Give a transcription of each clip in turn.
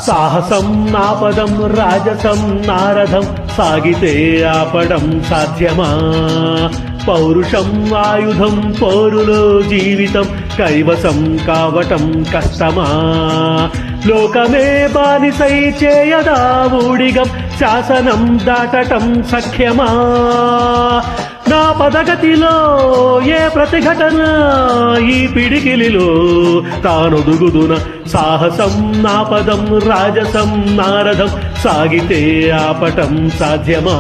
సాహసం నాపదం రాజసం నారథం సాగితే ఆపడం సాధ్యమా? పౌరుషం ఆయుధం పోరులో జీవితం కైవసం కావటం కష్టమా? లోకమే బానిసై చేయదా ఊడిగం శాసనం దాటటం సఖ్యమా? నా పదగతిలో ఏ ప్రతిఘటన ఈ పిడికిలిలో తానొదుగుదున సాహసం నాపదం రాజసం నారథం సాగితే ఆపటం సాధ్యమా?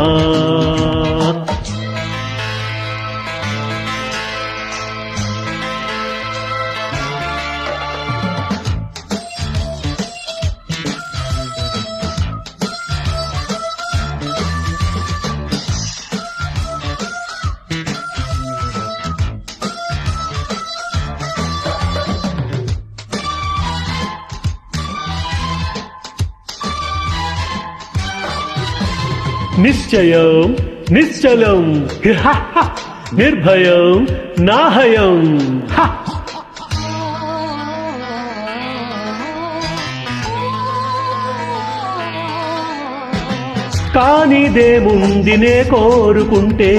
నిశ్చయం నిశ్చలం నిర్భయం నాహయం కానిదేముందినే కోరుకుంటే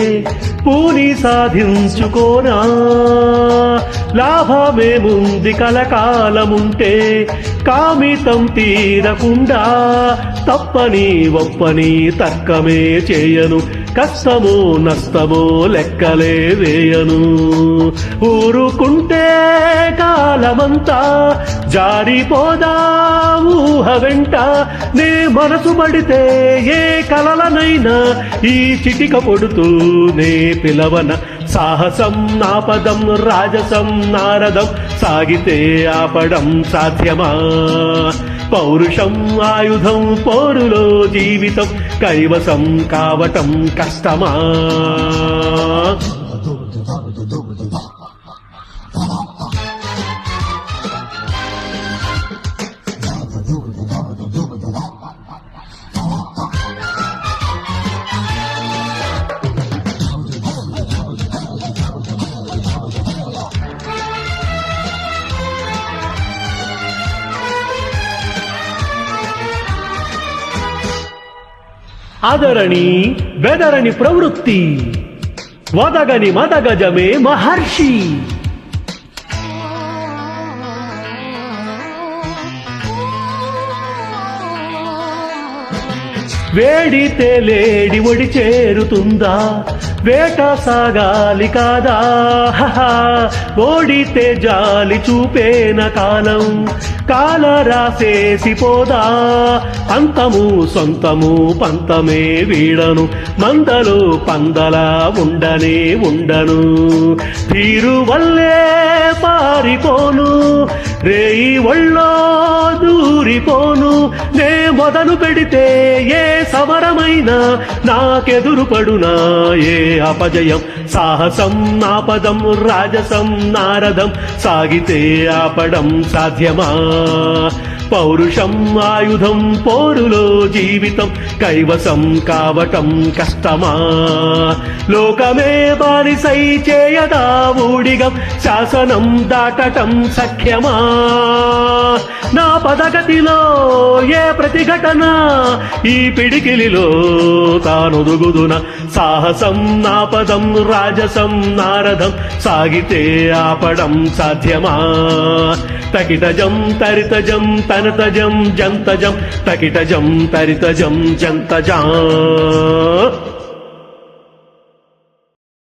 పూని సాధించుకోనా? లాభమేముంది కలకాలముంటే కామితం తీరకుండా తప్పని ఒప్పని తర్కమే చేయను కష్టమో నష్టమో లెక్కలే వేయను. ఊరుకుంటే కాలమంతా జారిపోదా ఊహ వెంట నే మనసు పడితే ఏ కలలనైనా ఈ చిటిక పొడుతూ నే పిలవన సాహసం నాపదం రాజసం నారథం సాగితే ఆపడం సాధ్యమా? పౌరుషం ఆయుధం పోరులో జీవితం కైవసం కావటం కష్టమా? అదరణి బెదరని ప్రవృత్తి వదగని మదగజమే మహర్షి. వేడితే లేడి ఒడి చేరుతుందా? వేట సాగాలి కాదా? ఓడితే జాలి చూపేన కాలం కాల రాసేసిపోదా? అంతము సొంతము పంతమే వీడను మందలో పందలా ఉండనే ఉండను. తీరు వల్లే పారిపోను రేయి ఒళ్ళో దూరిపోను. నే మొదలు పెడితే ఏ సమరమైనా నాకెదురు పడునా ఏ అపజయం? సాహసం నాపదం రాజసం నారథం సాగితే ఆపడం సాధ్యమా? పౌరుషం ఆయుధం పోరులో జీవితం కైవసం కావటం కష్టమా? లోకమే బానిసై చేయదా ఊడిగం శాసనం దాటటం సఖ్యమా? నా పదగతిలో ఏ ప్రతిఘటన ఈ పిడికిలిలో తానొదుగుదున సాహసం నాపదం రాజసం నారథం సాగితే ఆపడం సాధ్యమా? తకిటజం తరితజం తనతజం జంతజం తకిటజం తరితజం జంతజం